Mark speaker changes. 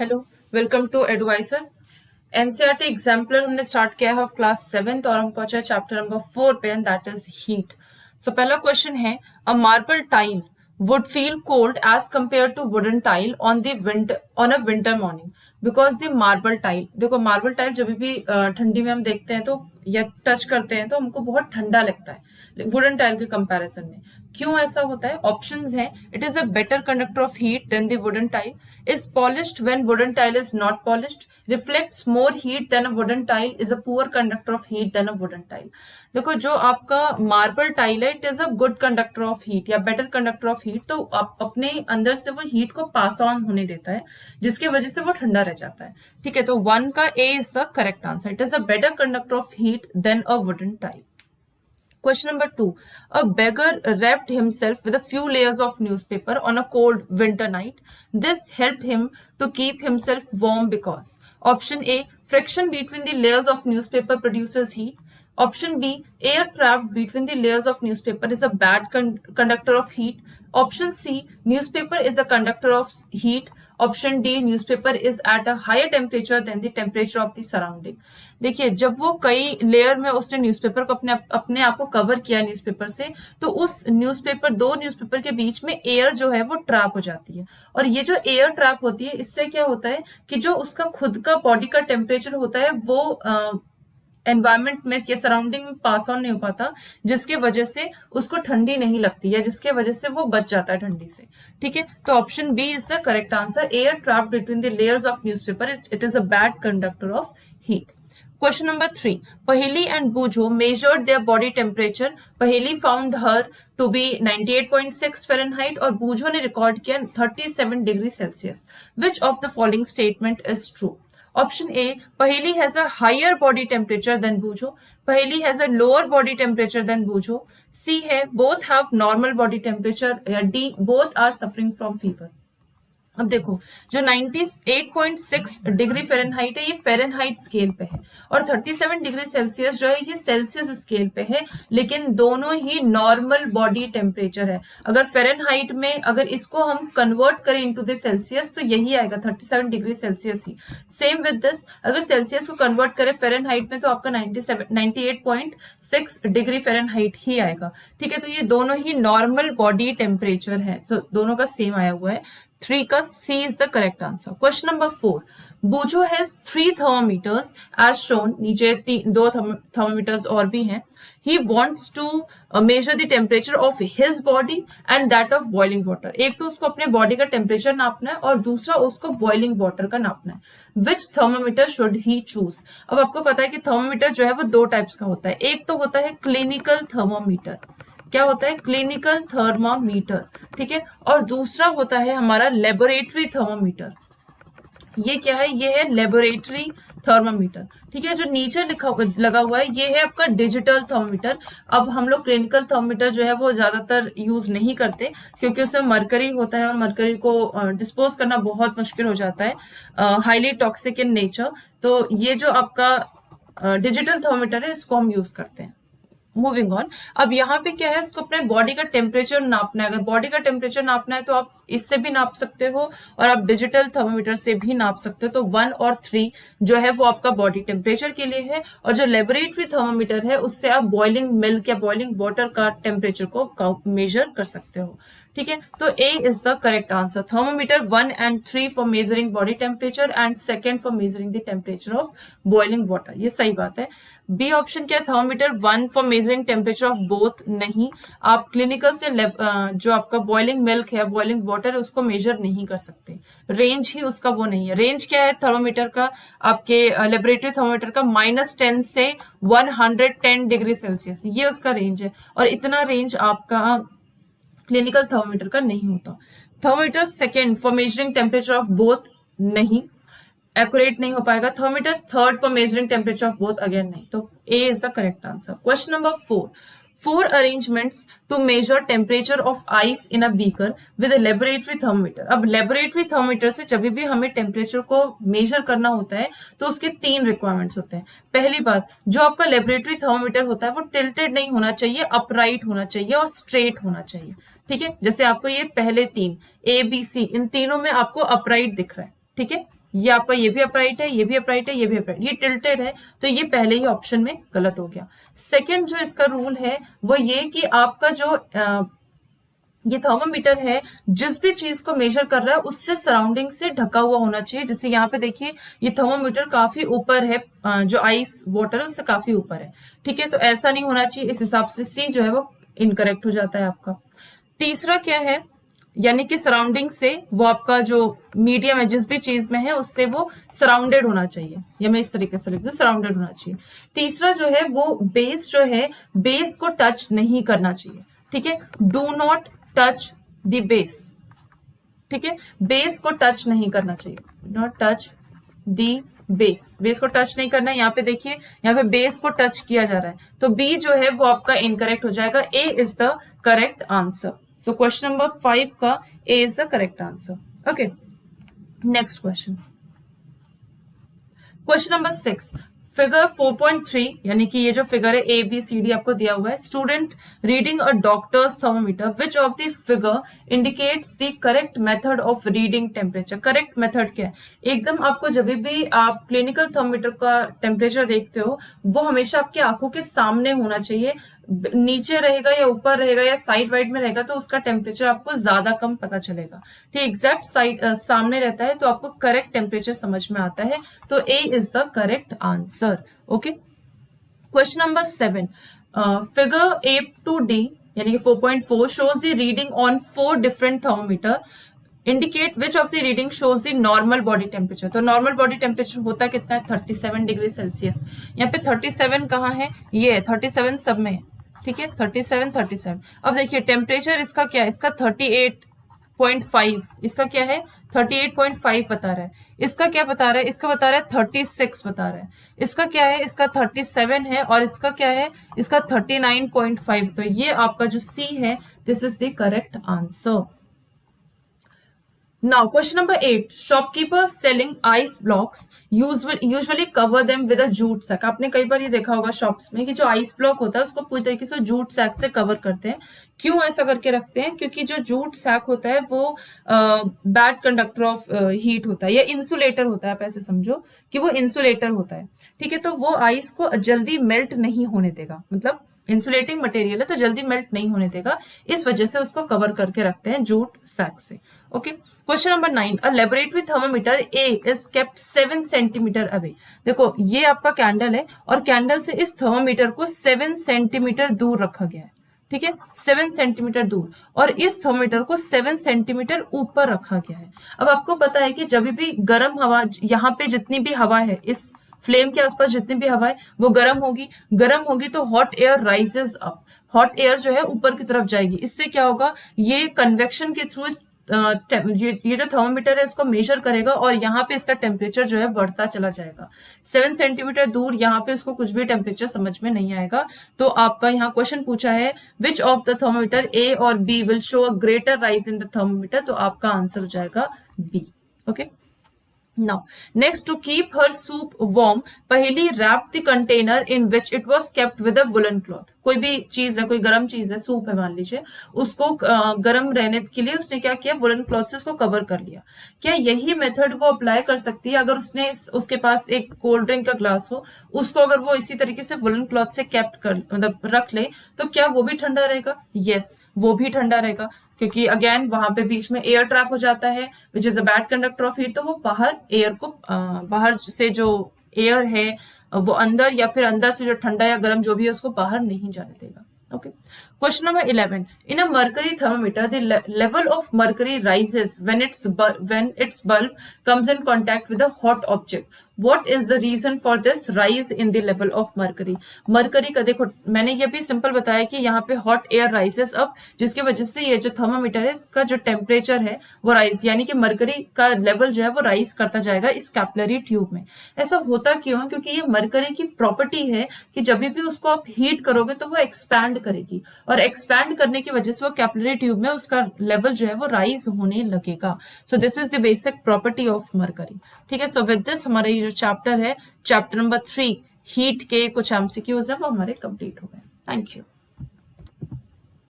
Speaker 1: Hello, welcome to advisor. NCERT exemplar हमने start किया है ऑफ क्लास 7th और हम पहुंचे चैप्टर नंबर 4 पे and that is heat. So पहला क्वेश्चन है, a marble tile would feel cold as compared to wooden tile on a winter morning because the marble tile, देखो marble tile जब भी ठंडी में हम देखते हैं तो या टच करते हैं तो हमको बहुत ठंडा लगता है वुडन टाइल के कंपैरिजन में। क्यों ऐसा होता है? ऑप्शंस हैं, it is a better conductor of heat than the wooden tile, is polished when wooden tile is not polished, reflects more heat than a wooden tile, is a poor conductor of heat than a wooden tile। देखो जो आपका marble tile है it is a good conductor of heat या better conductor of heat, तो आप अपने अंदर से वो हीट को पास ऑन होने देता है जिसकी वजह से वो ठंडा रह जाता है। ठीक है, तो 1 का A is the correct answer, it is a better conductor of heat than a wooden tile. Question number 2. A beggar wrapped himself with a few layers of newspaper on a cold winter night. This helped him to keep himself warm because option A, friction between the layers of newspaper produces heat. Option B, air trapped between the layers of newspaper is a bad conductor of heat. Option C, newspaper is a conductor of heat. Option D, newspaper is at a higher temperature than the temperature of the surrounding। देखिए जब वो कई layer में उसने newspaper को अपने आप को कवर किया न्यूज़पेपर से, तो उस दो न्यूज़पेपर के बीच में एयर जो है वो ट्रैप हो जाती है। और ये जो एयर ट्रैप होती है इससे क्या होता है कि जो उसका खुद का बॉडी का टेम्परेचर होता है वो एनवायरमेंट में या सराउंडिंग में पास ऑन नहीं हो पाता, जिसके वजह से उसको ठंडी नहीं लगती है, जिसके वजह से वो बच जाता है ठंडी से। ठीक है, तो option b is the correct answer, air trapped between the layers of newspaper it is a bad conductor of heat. Question number 3. Paheli and Bujo measured their body temperature. Paheli found her to be 98.6 Fahrenheit और Bujo ने record किया 37 degree Celsius. Which of the following statement is true? Option A, Paheli has a higher body temperature than Bujo. Paheli has a lower body temperature than Bujo. C है, both have normal body temperature या D, both are suffering from fever। अब देखो जो 98.6 degree Fahrenheit है ये Fahrenheit scale पे है और 37 डिग्री सेल्सियस जो है ये सेल्सियस स्केल पे है, लेकिन दोनों ही नॉर्मल बॉडी टेम्परेचर है। अगर फ़ारेनहाइट में अगर इसको हम कन्वर्ट करें इनटू द सेल्सियस तो यही आएगा 37 degree Celsius he. Same with this, अगर सेल्सियस को कन्वर्ट करें फ़ारेनहाइट में तो आपका 98.6 डिग्री फ़ारेनहाइट ही आएगा। ठीक है, तो ये दोनों ही नॉर्मल बॉडी टेम्परेचर है, सो दोनों का सेम आया हुआ है। 3 का C is the correct answer. Question number 4. Bujo has 3 thermometers as shown. नीचे 2 thermometers और भी हैं. He wants to measure the temperature of his body and that of boiling water. एक तो उसको अपने बॉडी का टेम्परेचर नापना है और दूसरा उसको बॉइलिंग वाटर का नापना है। Which thermometer should he choose? अब आपको पता है कि थर्मोमीटर जो है वो 2 टाइप्स का होता है। एक तो होता है क्लिनिकल थर्मोमीटर, क्या होता है? Clinical thermometer. ठीक है, और दूसरा होता है हमारा लेबोरेटरी थर्मामीटर। ये क्या है? ये है लेबोरेटरी थर्मामीटर। ठीक है, जो नीचे लगा हुआ है ये है आपका डिजिटल थर्मामीटर। अब हम लोग क्लिनिकल थर्मामीटर जो है वो ज्यादातर यूज नहीं करते क्योंकि उसमें मरकरी होता है और मरकरी को डिस्पोज करना बहुत मुश्किल हो जाता है, हाईली टॉक्सिक इन नेचर। तो ये जो आपका डिजिटल थर्मामीटर है इसको हम यूज करते हैं। मूविंग ऑन, अब यहाँ पे क्या है, उसको अपने बॉडी का टेम्परेचर नापना है। अगर बॉडी का टेम्परेचर नापना है तो आप इससे भी नाप सकते हो और आप डिजिटल थर्मोमीटर से भी नाप सकते हो। तो 1 और 3 जो है वो आपका बॉडी टेम्परेचर के लिए है और जो लेबोरेटरी थर्मोमीटर है उससे आप बॉइलिंग मिल्क या बॉइलिंग वाटर का टेम्परेचर को मेजर कर सकते हो। ठीक है, तो A is the correct answer. Thermometer 1 and 3 for measuring body temperature and 2nd for measuring the temperature of boiling water, ये सही बात है। बी ऑप्शन क्या है? Thermometer 1 for measuring temperature of both, नहीं। आप क्लिनिकल से जो आपका बॉइलिंग मिल्क है, बॉइलिंग वाटर है, उसको मेजर नहीं कर सकते, रेंज ही उसका वो नहीं है। रेंज क्या है थर्मोमीटर का? आपके लेबोरेटरी थर्मोमीटर का -10 से 110 डिग्री सेल्सियस, ये उसका रेंज है और इतना रेंज आपका क्लिनिकल थर्मोमीटर का नहीं होता। Thermometer 2nd for measuring temperature of both, नहीं, एक्यूरेट नहीं हो पाएगा। Thermometer 3rd for measuring temperature of both, again नहीं। तो A is the correct answer. Question number 4. 4 arrangements to measure temperature of ice in a beaker with laboratory thermometer. अब laboratory thermometer से जब भी हमें टेम्परेचर को मेजर करना होता है तो उसके 3 रिक्वायरमेंट्स होते हैं। पहली बात, जो आपका लेबोरेटरी थर्मोमीटर होता है वो टिल्टेड नहीं होना चाहिए, अपराइट होना चाहिए और स्ट्रेट होना चाहिए। ठीक है, जैसे आपको ये पहले 3 A B C इन तीनों में आपको अपराइट दिख रहा है। ठीक है, ये आपका ये भी अपराइट है, ये भी अपराइट है, ये भी अपराइट, ये टिल्टेड है, तो ये पहले ही ऑप्शन में गलत हो गया। सेकंड जो इसका रूल है वो ये कि आपका जो ये थर्मोमीटर है जिस भी चीज को मेजर कर रहा है उससे सराउंडिंग से ढका हुआ होना चाहिए। जैसे यहाँ पे देखिए ये थर्मोमीटर काफी ऊपर है, जो आइस वाटर है उससे काफी ऊपर है, ठीक है, तो ऐसा नहीं होना चाहिए। इस हिसाब से सी जो है वो इनकरेक्ट हो जाता है आपका। तीसरा क्या है, यानी कि सराउंडिंग से वो आपका जो मीडियम है जिस भी चीज में है उससे वो सराउंडेड होना चाहिए, या मैं इस तरीके से लिख दूं सराउंडेड होना चाहिए। तीसरा जो है वो बेस जो है बेस को टच नहीं करना चाहिए, ठीक है, do not touch the base, ठीक है, बेस को टच नहीं करना चाहिए, not touch the base, base को टच नहीं करना है। यहाँ पे देखिए यहाँ पे बेस को टच किया जा रहा है, तो बी जो है वो आपका इनकरेक्ट हो जाएगा। A is the correct answer. So question number 5 का A is the correct answer. Okay, next question, question number 6, figure 4.3, यानी कि ये जो फिगर है ए बी सी डी आपको दिया हुआ है। Student reading a doctor's thermometer, which of the figure indicates the correct method of reading temperature. Correct method क्या है, एकदम आपको जब भी आप क्लिनिकल थर्मोमीटर का टेम्परेचर देखते हो वो हमेशा आपकी आंखों के सामने होना चाहिए। नीचे रहेगा या ऊपर रहेगा या साइड वाइड में रहेगा तो उसका टेम्परेचर आपको ज्यादा कम पता चलेगा, ठीक, एग्जैक्ट साइड सामने रहता है तो आपको करेक्ट टेम्परेचर समझ में आता है, तो A is the correct answer. Okay, question number 7, figure A to D यानी कि 4.4 shows the reading on 4 different thermometer, indicate which of the reading shows the normal body temperature. तो नॉर्मल बॉडी टेम्परेचर होता कितना है, 37 degree Celsius. यहाँ पे 37 कहाँ है, ये है 37 सब में, ठीक है, 37। अब देखिए टेम्परेचर इसका क्या है, इसका 38.5, इसका क्या है 38.5 बता रहा है, इसका क्या बता रहा है, इसका बता रहा है 36 बता रहा है, इसका क्या है, इसका 37 है, और इसका क्या है, इसका 39.5। तो ये आपका जो सी है this is the correct answer. Now, question number 8. Shopkeepers selling ice blocks usually cover them with a jute sack. आपने कई बार ये देखा होगा शॉप्स में कि जो आइस ब्लॉक होता है उसको पूरी तरीके से जूट सैक से कवर करते हैं। क्यों ऐसा करके रखते हैं, क्योंकि जो जूट सैक होता है वो बैड कंडक्टर ऑफ हीट होता है या इंसुलेटर होता है, आप ऐसे समझो कि वो इंसुलेटर होता है, ठीक है, तो वो आइस को जल्दी मेल्ट नहीं होने देगा, मतलब इंसुलेटिंग मटेरियल है तो जल्दी मेल्ट नहीं होने देगा, इस वजह से उसको कवर करके रखते हैं जूट सैक से। Okay, question number 9, a laboratory thermometer A is kept 7 centimetre away. देखो ये आपका कैंडल है और कैंडल से इस थर्मोमीटर को 7 सेंटीमीटर दूर रखा गया है, ठीक है, 7 सेंटीमीटर दूर, और इस थर्मोमीटर को 7 सेंटीमीटर ऊपर रखा गया है। अब आपको पता है कि जब भी गर्म हवा, यहाँ पे जितनी भी हवा है इस फ्लेम के आसपास जितनी भी हवा है वो गर्म होगी तो hot air rises up, hot air जो है ऊपर की तरफ जाएगी। इससे क्या होगा, ये कन्वेक्शन के थ्रू ये जो थर्मोमीटर है इसको मेजर करेगा और यहाँ पे इसका टेम्परेचर जो है बढ़ता चला जाएगा। 7 सेंटीमीटर दूर यहाँ पे उसको कुछ भी टेम्परेचर समझ में नहीं आएगा। तो आपका यहाँ क्वेश्चन पूछा है which of the thermometer a और b will show a greater rise in the thermometer, तो आपका आंसर हो जाएगा b. Okay, now next, to keep her soup warm, पहली wrapped the container in which it was kept with a woolen cloth। कोई भी चीज है, कोई गर्म चीज है, सूप है मान लीजिए, उसको गर्म रहने के लिए उसने क्या किया, वुलन क्लॉथ से उसको कवर कर लिया। क्या यही मेथड वो अप्लाई कर सकती है अगर उसके पास एक कोल्ड ड्रिंक का ग्लास हो, उसको अगर वो इसी तरीके से वुलन क्लॉथ से कैप्ट कर मतलब रख ले तो क्या वो भी ठंडा रहेगा? यस, वो भी ठंडा रहेगा, क्योंकि अगेन वहां पे बीच में एयर ट्रैप हो जाता है which is a bad conductor of heat, तो वो बाहर एयर को बाहर से जो एयर है वो अंदर, या फिर अंदर से जो ठंडा या गर्म जो भी है उसको बाहर नहीं जाने देगा। Okay, question number 11, in a mercury thermometer the level of mercury rises when its bulb comes in contact with a hot object, what is the reason for this rise in the level of mercury. Mercury का देखो मैंने ये भी simple बताया कि यहाँ पे hot air rises up, जिसकी वजह से ये जो थर्मोमीटर है इसका जो टेम्परेचर है वो राइज, यानी कि मर्करी का लेवल जो है वो राइज करता जाएगा इस कैपिलरी ट्यूब में। ऐसा होता क्यों है? क्योंकि ये मर्करी की प्रॉपर्टी है कि जब भी उसको आप हीट करोगे तो वो एक्सपैंड करेगी, और एक्सपैंड करने की वजह से वो कैपिलरी ट्यूब में उसका लेवल जो है वो राइज होने लगेगा। So this is the basic property of mercury. ठीक है, सो विद दिस हमारा ये जो चैप्टर है, चैप्टर नंबर 3 हीट के कुछ एमसीक्यूज है वो हमारे कंप्लीट हो गए। Thank you.